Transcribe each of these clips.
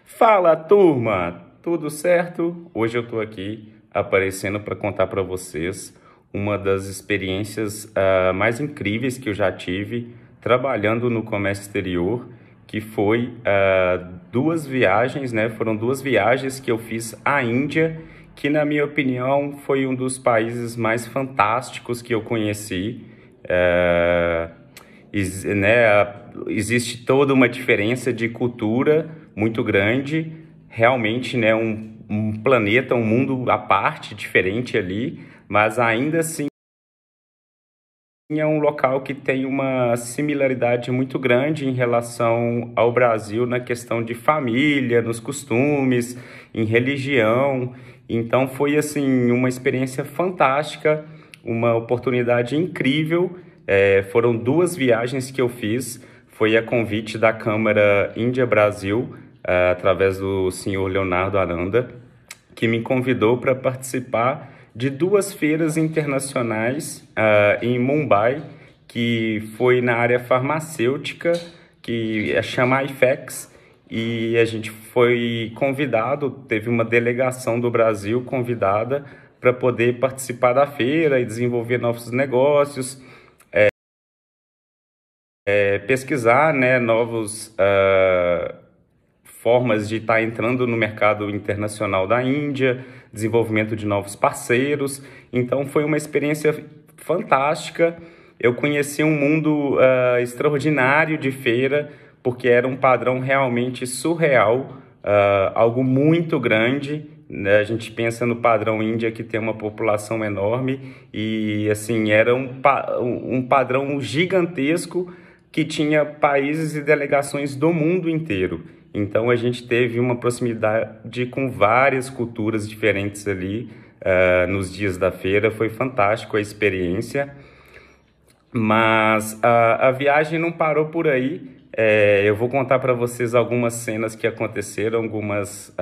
Fala, turma! Tudo certo? Hoje eu estou aqui aparecendo para contar para vocês uma das experiências mais incríveis que eu já tive trabalhando no comércio exterior, que foi duas viagens, né? Foram duas viagens que eu fiz à Índia, que na minha opinião foi um dos países mais fantásticos que eu conheci. Ah, existe toda uma diferença de cultura muito grande, realmente, né, um planeta, um mundo à parte, diferente ali, mas ainda assim é um local que tem uma similaridade muito grande em relação ao Brasil na questão de família, nos costumes, em religião. Então foi assim uma experiência fantástica, uma oportunidade incrível. Foram duas viagens que eu fiz. Foi a convite da Câmara Índia-Brasil, através do senhor Leonardo Aranda, que me convidou para participar de duas feiras internacionais em Mumbai, que foi na área farmacêutica, que chama IFEX, e a gente foi convidado, teve uma delegação do Brasil convidada para poder participar da feira e desenvolver novos negócios, pesquisar, né, novos formas de estar entrando no mercado internacional da Índia, desenvolvimento de novos parceiros. Então foi uma experiência fantástica. Eu conheci um mundo extraordinário de feira, porque era um padrão realmente surreal, algo muito grande, né? A gente pensa no padrão Índia, que tem uma população enorme, e assim era um padrão gigantesco que tinha países e delegações do mundo inteiro. Então a gente teve uma proximidade com várias culturas diferentes ali nos dias da feira. Foi fantástico a experiência, mas a viagem não parou por aí. Eu vou contar para vocês algumas cenas que aconteceram, algumas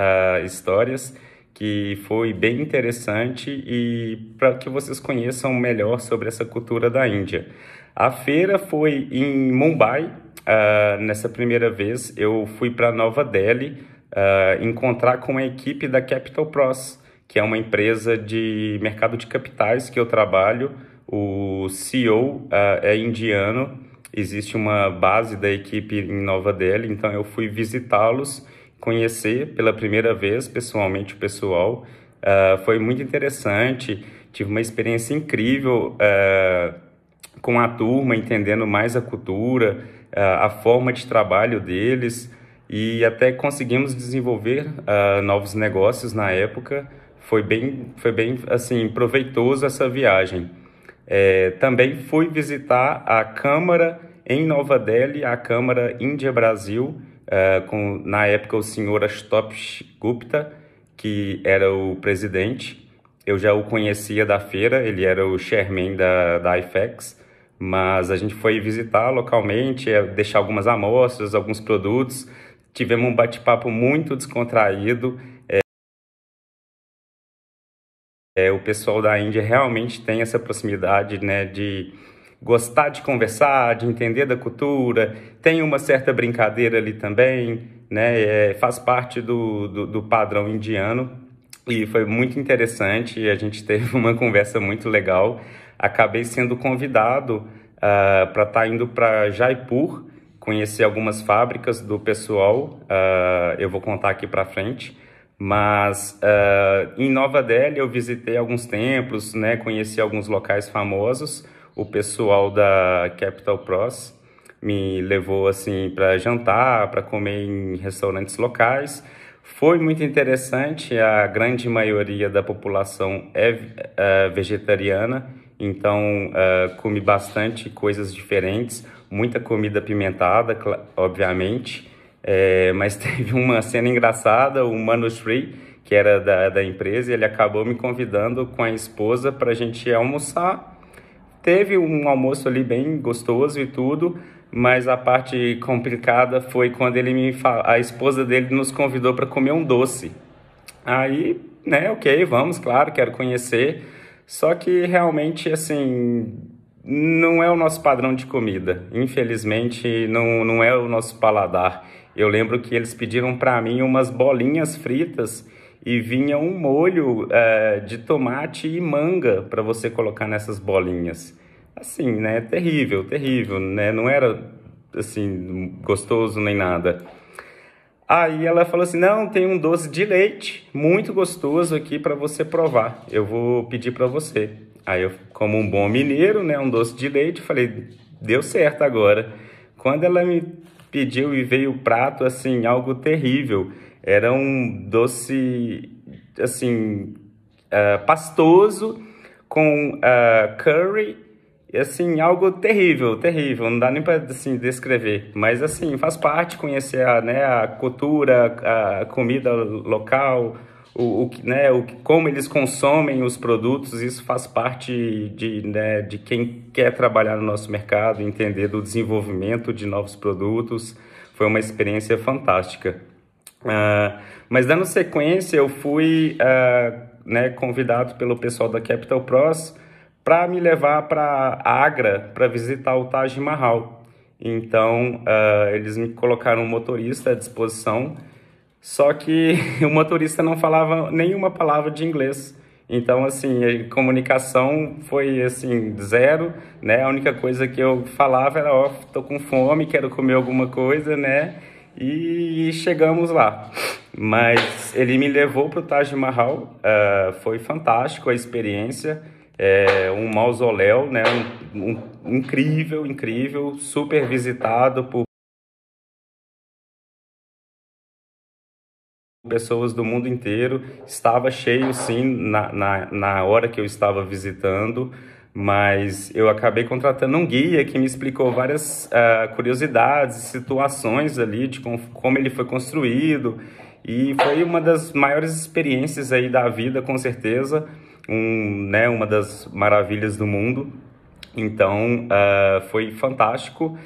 histórias que foi bem interessante e para que vocês conheçam melhor sobre essa cultura da Índia. A feira foi em Mumbai. Nessa primeira vez eu fui para Nova Delhi encontrar com a equipe da Capital Pros, que é uma empresa de mercado de capitais que eu trabalho. O CEO é indiano, existe uma base da equipe em Nova Delhi, então eu fui visitá-los, conhecer pela primeira vez pessoalmente o pessoal. Foi muito interessante, tive uma experiência incrível com a turma, entendendo mais a cultura, a forma de trabalho deles, e até conseguimos desenvolver novos negócios na época. Foi bem assim, proveitoso essa viagem. Também fui visitar a Câmara em Nova Delhi, a Câmara Índia-Brasil, na época o senhor Ashutosh Gupta, que era o presidente. Eu já o conhecia da feira, ele era o chairman da IFEX, mas a gente foi visitar localmente, deixar algumas amostras, alguns produtos. Tivemos um bate-papo muito descontraído. O pessoal da Índia realmente tem essa proximidade, né, de gostar de conversar, de entender da cultura. Tem uma certa brincadeira ali também, né, faz parte do padrão indiano. E foi muito interessante, a gente teve uma conversa muito legal. Acabei sendo convidado para estar indo para Jaipur, conhecer algumas fábricas do pessoal. Eu vou contar aqui para frente. Mas em Nova Delhi eu visitei alguns templos, né, conheci alguns locais famosos. O pessoal da Capital Pros me levou assim para jantar, para comer em restaurantes locais. Foi muito interessante, a grande maioria da população é vegetariana, então comi bastante coisas diferentes, muita comida apimentada, obviamente, mas teve uma cena engraçada. O Manushree, que era da empresa, ele acabou me convidando com a esposa para a gente almoçar. Teve um almoço ali bem gostoso e tudo, mas a parte complicada foi quando a esposa dele nos convidou para comer um doce. Aí, né, ok, vamos, claro, quero conhecer. Só que realmente, assim, não é o nosso padrão de comida. Infelizmente, não é o nosso paladar. Eu lembro que eles pediram para mim umas bolinhas fritas e vinha um molho de tomate e manga para você colocar nessas bolinhas. Assim, né? Terrível, terrível, né? Não era assim gostoso nem nada. Aí ela falou assim: não, tem um doce de leite muito gostoso aqui para você provar. Eu vou pedir para você. Aí eu, como um bom mineiro, né, um doce de leite, falei: deu certo agora. Quando ela me pediu e veio o prato, assim, algo terrível. Era um doce, assim, pastoso com curry. E, assim, algo terrível, terrível, não dá nem para assim, descrever, mas assim, faz parte conhecer né, a cultura, a comida local, né, como eles consomem os produtos, isso faz parte né, de quem quer trabalhar no nosso mercado, entender do desenvolvimento de novos produtos, foi uma experiência fantástica. Mas dando sequência, eu fui né, convidado pelo pessoal da Capital Pros para me levar para Agra para visitar o Taj Mahal. Então, eles me colocaram um motorista à disposição, só que o motorista não falava nenhuma palavra de inglês. Então, assim, a comunicação foi, assim, zero, né? A única coisa que eu falava era: ó, tô com fome, quero comer alguma coisa, né? E chegamos lá. Mas ele me levou para o Taj Mahal, foi fantástico a experiência. Um mausoléu, né? Incrível, incrível, super visitado por pessoas do mundo inteiro. Estava cheio, sim, na hora que eu estava visitando, mas eu acabei contratando um guia que me explicou várias curiosidades, situações ali de como ele foi construído, e foi uma das maiores experiências aí da vida, com certeza, né, uma das maravilhas do mundo. Então, foi fantástico.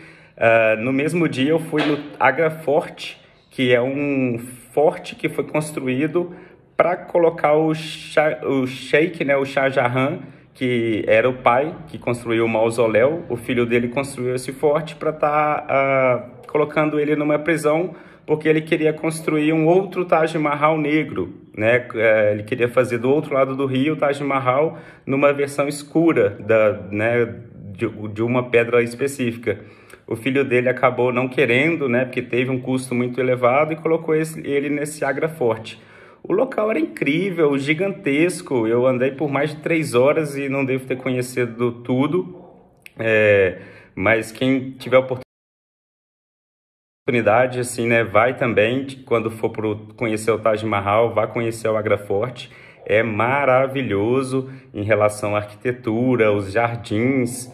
No mesmo dia eu fui no Agra Fort, que é um forte que foi construído para colocar o Sheikh, né, o Shah Jahan, que era o pai que construiu o mausoléu. O filho dele construiu esse forte para estar colocando ele numa prisão, porque ele queria construir um outro Taj Mahal negro, né? Ele queria fazer do outro lado do rio o Taj Mahal numa versão escura né, de uma pedra específica. O filho dele acabou não querendo, né, porque teve um custo muito elevado, e colocou ele nesse Agra Fort. O local era incrível, gigantesco. Eu andei por mais de 3 horas e não devo ter conhecido tudo, mas quem tiver oportunidade, assim, né, vai também, quando for conhecer o Taj Mahal, vá conhecer o Agra Fort. É maravilhoso em relação à arquitetura, os jardins,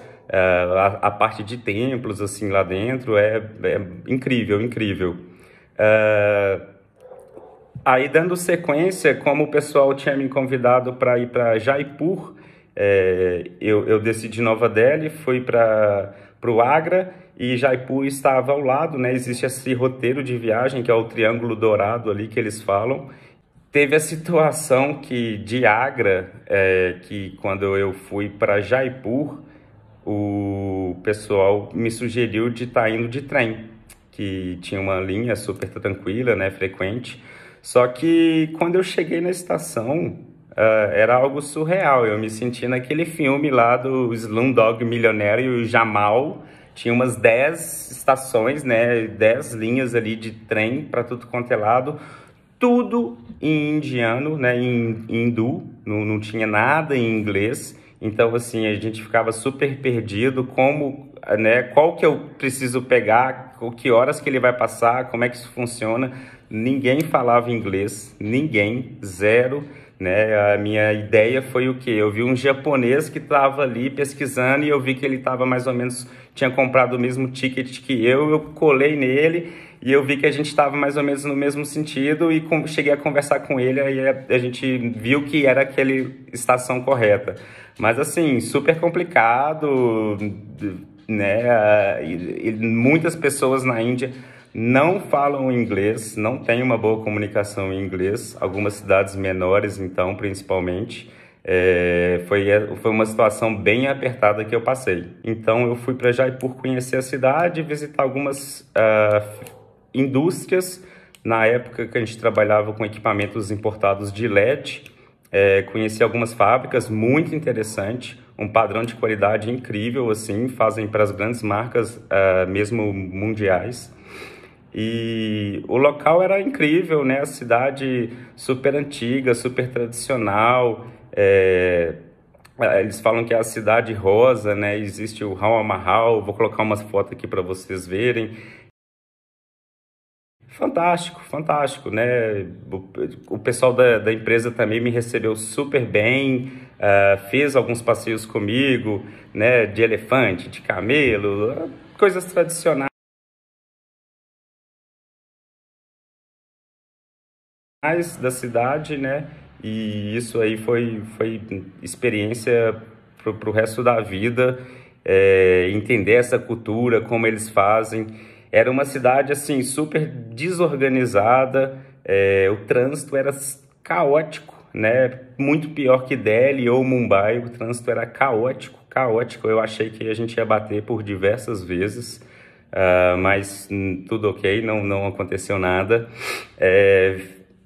a parte de templos, assim, lá dentro, é incrível, incrível. Aí, dando sequência, como o pessoal tinha me convidado para ir para Jaipur, eu desci de Nova Delhi, fui para o Agra, e Jaipur estava ao lado, né? Existe esse roteiro de viagem, que é o Triângulo Dourado ali que eles falam. Teve a situação que de Agra, que quando eu fui para Jaipur, o pessoal me sugeriu de estar indo de trem, que tinha uma linha super tranquila, né, frequente. Só que quando eu cheguei na estação, era algo surreal. Eu me senti naquele filme lá do Slumdog Millionaire e o Jamal. Tinha umas 10 estações, né, 10 linhas ali de trem para tudo quanto é lado. Tudo em indiano, né, em hindu, não tinha nada em inglês. Então, assim, a gente ficava super perdido, né, qual que eu preciso pegar, que horas que ele vai passar, como é que isso funciona. Ninguém falava inglês, ninguém, zero, né? A minha ideia foi o quê? Eu vi um japonês que estava ali pesquisando e eu vi que ele estava mais ou menos, tinha comprado o mesmo ticket que eu colei nele e eu vi que a gente estava mais ou menos no mesmo sentido e cheguei a conversar com ele, aí a gente viu que era aquela estação correta. Mas assim, super complicado, né? E muitas pessoas na Índia não falam inglês, não tem uma boa comunicação em inglês, algumas cidades menores, então, principalmente. Foi uma situação bem apertada que eu passei. Então eu fui para Jaipur conhecer a cidade, visitar algumas indústrias. Na época que a gente trabalhava com equipamentos importados de LED, conheci algumas fábricas, muito interessante, um padrão de qualidade incrível, assim, fazem para as grandes marcas, mesmo mundiais. E o local era incrível, né? A cidade super antiga, super tradicional. Eles falam que é a cidade rosa, né? Existe o Hawa Mahal. Vou colocar umas fotos aqui para vocês verem. Fantástico, fantástico, né? O pessoal da empresa também me recebeu super bem, fez alguns passeios comigo, né? De elefante, de camelo, coisas tradicionais da cidade, né? E isso aí foi experiência pro resto da vida, entender essa cultura, como eles fazem. Era uma cidade, assim, super desorganizada, o trânsito era caótico, né? Muito pior que Delhi ou Mumbai, o trânsito era caótico, caótico. Eu achei que a gente ia bater por diversas vezes, mas tudo ok, não aconteceu nada.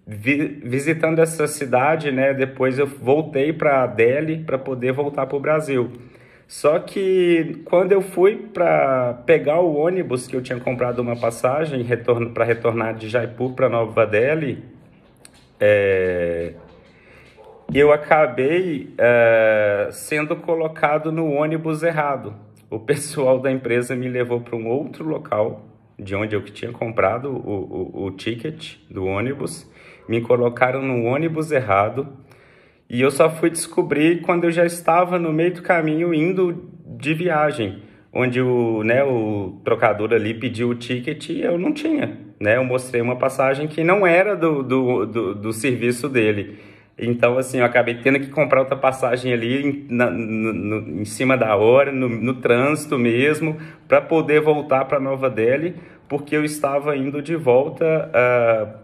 Visitando essa cidade, né, depois eu voltei para Delhi para poder voltar para o Brasil. Só que quando eu fui para pegar o ônibus, que eu tinha comprado uma passagem para retornar de Jaipur para Nova Delhi, eu acabei sendo colocado no ônibus errado. O pessoal da empresa me levou para um outro local, de onde eu tinha comprado o ticket do ônibus, me colocaram no ônibus errado, e eu só fui descobrir quando eu já estava no meio do caminho indo de viagem, onde o trocador ali pediu o ticket e eu não tinha, né? Eu mostrei uma passagem que não era do serviço dele. Então, assim, eu acabei tendo que comprar outra passagem ali em cima da hora, no trânsito mesmo, para poder voltar para Nova Delhi, porque eu estava indo de volta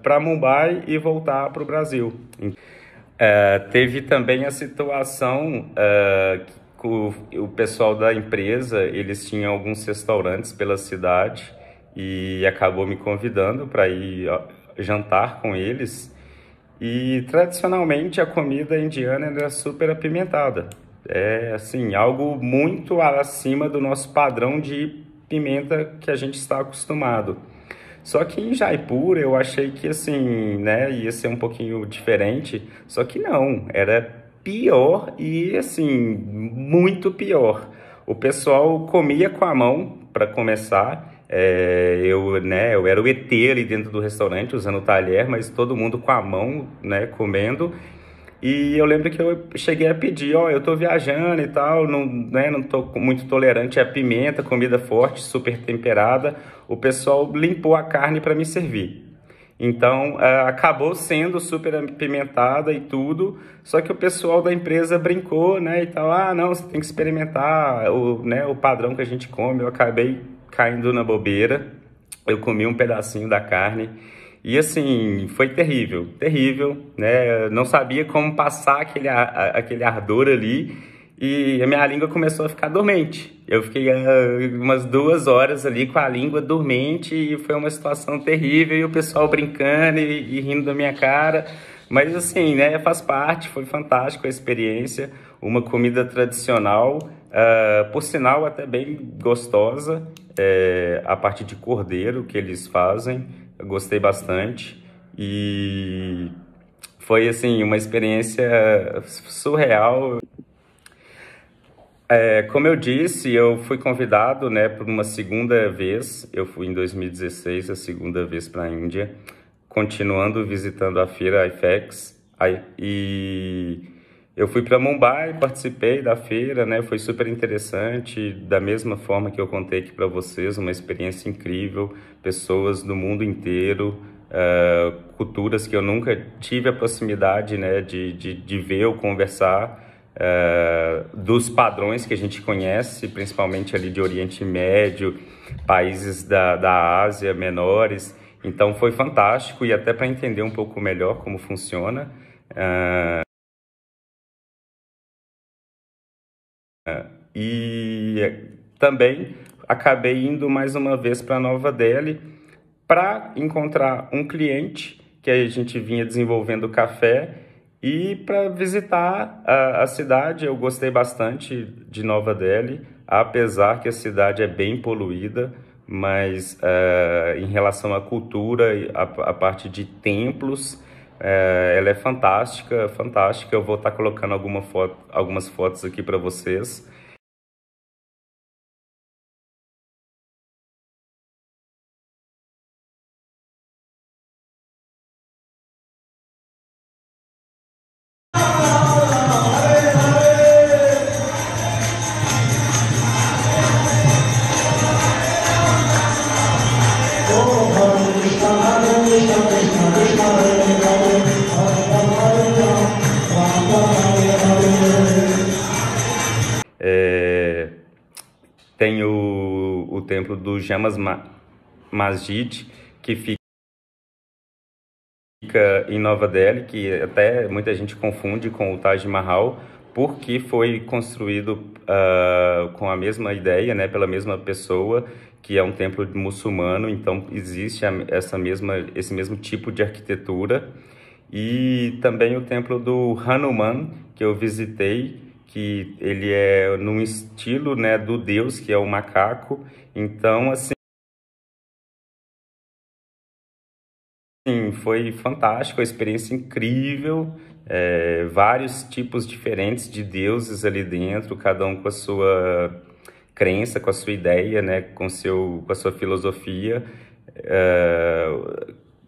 para Mumbai e voltar para o Brasil. Teve também a situação que o pessoal da empresa, eles tinham alguns restaurantes pela cidade e acabou me convidando para ir jantar com eles. E tradicionalmente a comida indiana era super apimentada. É assim, algo muito acima do nosso padrão de pimenta que a gente está acostumado. Só que em Jaipur eu achei que assim, né, ia ser um pouquinho diferente, só que não, era pior e assim, muito pior. O pessoal comia com a mão para começar. Eu era o ET ali dentro do restaurante usando o talher, mas todo mundo com a mão, né, comendo. E eu lembro que eu cheguei a pedir, ó, eu tô viajando e tal, não tô muito tolerante à pimenta, comida forte, super temperada. O pessoal limpou a carne para me servir. Então, acabou sendo super apimentada e tudo, só que o pessoal da empresa brincou, né, e tal, não, você tem que experimentar o padrão que a gente come. Eu acabei caindo na bobeira, eu comi um pedacinho da carne, e assim, foi terrível, terrível, né? Não sabia como passar aquele ardor ali e a minha língua começou a ficar dormente. Eu fiquei umas 2 horas ali com a língua dormente e foi uma situação terrível e o pessoal brincando e rindo da minha cara. Mas assim, né? Faz parte, foi fantástico a experiência, uma comida tradicional, por sinal até bem gostosa, a parte de cordeiro que eles fazem. Eu gostei bastante e foi assim uma experiência surreal. Como eu disse, eu fui convidado, né, por uma segunda vez. Eu fui em 2016, a segunda vez para a Índia, continuando visitando a feira IFEX. E eu fui para Mumbai, participei da feira, né? Foi super interessante, da mesma forma que eu contei aqui para vocês, uma experiência incrível, pessoas do mundo inteiro, culturas que eu nunca tive a proximidade, né, de ver ou conversar, dos padrões que a gente conhece, principalmente ali de Oriente Médio, países da Ásia menores. Então foi fantástico e até para entender um pouco melhor como funciona. E também acabei indo mais uma vez para Nova Delhi para encontrar um cliente que a gente vinha desenvolvendo café e para visitar a cidade. Eu gostei bastante de Nova Delhi, apesar que a cidade é bem poluída, mas em relação à cultura, a parte de templos, ela é fantástica, fantástica. Eu vou estar colocando algumas fotos aqui para vocês. É, Tem o templo do Masjid, que fica em Nova Delhi, que até muita gente confunde com o Taj Mahal, porque foi construído com a mesma ideia, né, pela mesma pessoa, que é um templo muçulmano, então existe esse mesmo tipo de arquitetura. E também o templo do Hanuman, que eu visitei, que ele é num estilo, né, do deus, que é o macaco. Então, assim, foi fantástico, a experiência incrível. Vários tipos diferentes de deuses ali dentro, cada um com a sua crença, com a sua ideia, né, com a sua filosofia. É,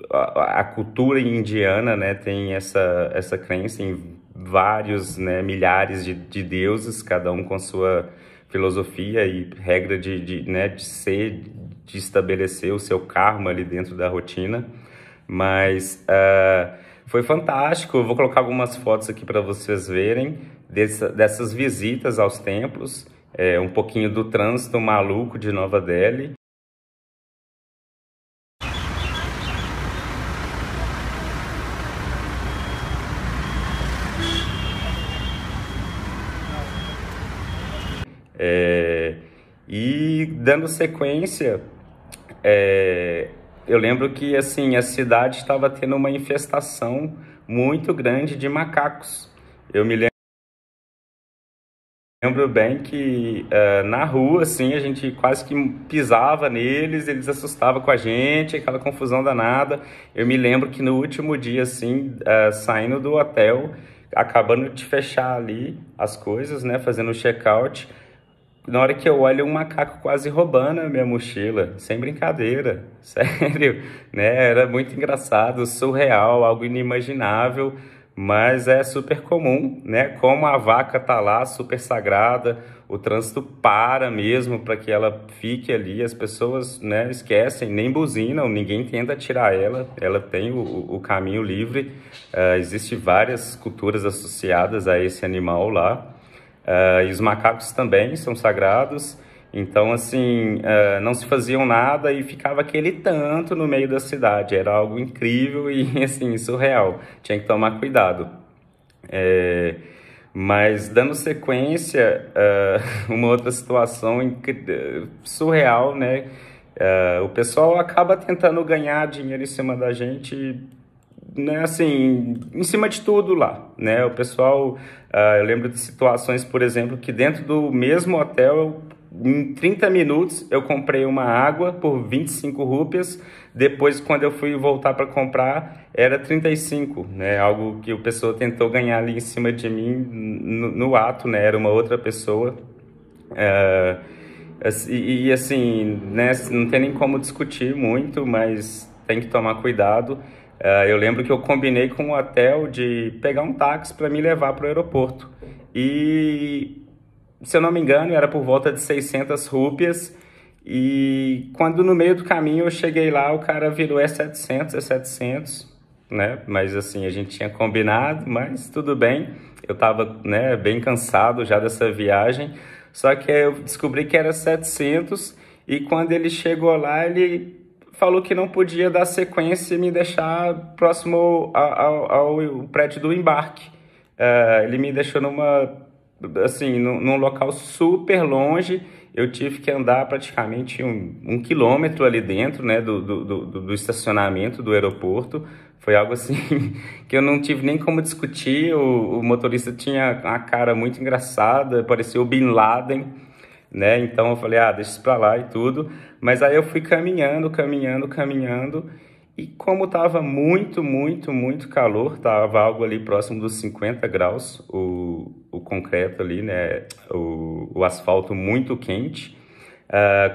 a cultura indiana, né, tem essa crença em vários, né, milhares de deuses, cada um com sua filosofia e regra né, de ser, de estabelecer o seu karma ali dentro da rotina. Mas foi fantástico. Eu vou colocar algumas fotos aqui para vocês verem dessas visitas aos templos, um pouquinho do trânsito maluco de Nova Delhi. E dando sequência, eu lembro que assim a cidade estava tendo uma infestação muito grande de macacos. Eu me lembro bem que na rua assim a gente quase que pisava neles, eles assustavam com a gente, aquela confusão danada. Eu me lembro que no último dia assim, saindo do hotel, acabando de fechar ali as coisas, né, fazendo o check-out. Na hora que eu olho, um macaco quase roubando a minha mochila, sem brincadeira, sério, né? Era muito engraçado, surreal, algo inimaginável, mas é super comum, né? Como a vaca tá lá, super sagrada, o trânsito para mesmo para que ela fique ali, as pessoas, né, esquecem, nem buzinam, ninguém tenta tirar ela, ela tem o caminho livre. Existem várias culturas associadas a esse animal lá. E os macacos também são sagrados, então assim, não se faziam nada e ficava aquele tanto no meio da cidade, era algo incrível e assim, surreal, tinha que tomar cuidado. Mas dando sequência, uma outra situação surreal, né? O pessoal acaba tentando ganhar dinheiro em cima da gente, né, assim, em cima de tudo lá, né? O pessoal, eu lembro de situações, por exemplo, que dentro do mesmo hotel, em 30 minutos, eu comprei uma água por 25 rúpias. Depois, quando eu fui voltar para comprar, era 35, né? Algo que o pessoal tentou ganhar ali em cima de mim no ato, né? Era uma outra pessoa. E assim, né, não tem nem como discutir muito, mas tem que tomar cuidado. Eu lembro que eu combinei com o hotel de pegar um táxi para me levar para o aeroporto. E, se eu não me engano, era por volta de 600 rúpias. E quando no meio do caminho eu cheguei lá, o cara virou: é 700, né? Mas assim, a gente tinha combinado, mas tudo bem. Eu tava, né, bem cansado já dessa viagem. Só que eu descobri que era 700 e quando ele chegou lá, ele falou que não podia dar sequência e me deixar próximo ao prédio do embarque. Ele me deixou assim, num local super longe. Eu tive que andar praticamente um quilômetro ali dentro, né, do estacionamento do aeroporto. Foi algo assim que eu não tive nem como discutir. O motorista tinha uma cara muito engraçada, parecia o Bin Laden, né? Então eu falei, deixa isso pra lá e tudo. Mas aí eu fui caminhando, caminhando, caminhando. E como tava muito, muito, muito calor, tava algo ali próximo dos 50 graus, o concreto ali, né? O asfalto muito quente.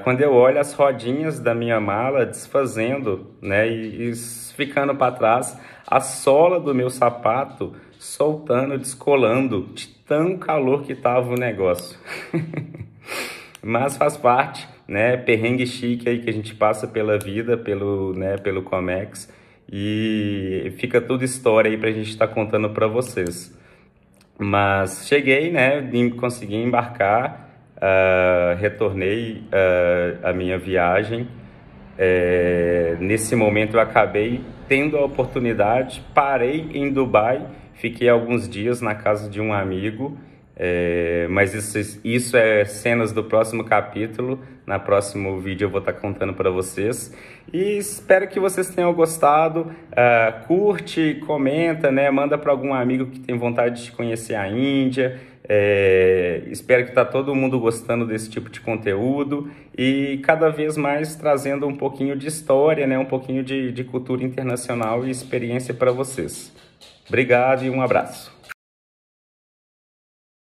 Quando eu olho as rodinhas da minha mala desfazendo, né, e ficando para trás, a sola do meu sapato soltando, descolando, de tão calor que tava o negócio. Mas faz parte, né, perrengue chique aí que a gente passa pela vida, pelo Comex, e fica tudo história aí pra gente estar contando para vocês. Mas cheguei, né, consegui embarcar, retornei a minha viagem. Nesse momento eu acabei tendo a oportunidade, parei em Dubai, fiquei alguns dias na casa de um amigo, mas isso é cenas do próximo capítulo. Na próximo vídeo eu vou estar contando para vocês. E espero que vocês tenham gostado. Curte, comenta, né? Manda para algum amigo que tem vontade de conhecer a Índia. Espero que tá todo mundo gostando desse tipo de conteúdo e cada vez mais trazendo um pouquinho de história, né? Um pouquinho de cultura internacional e experiência para vocês. Obrigado e um abraço.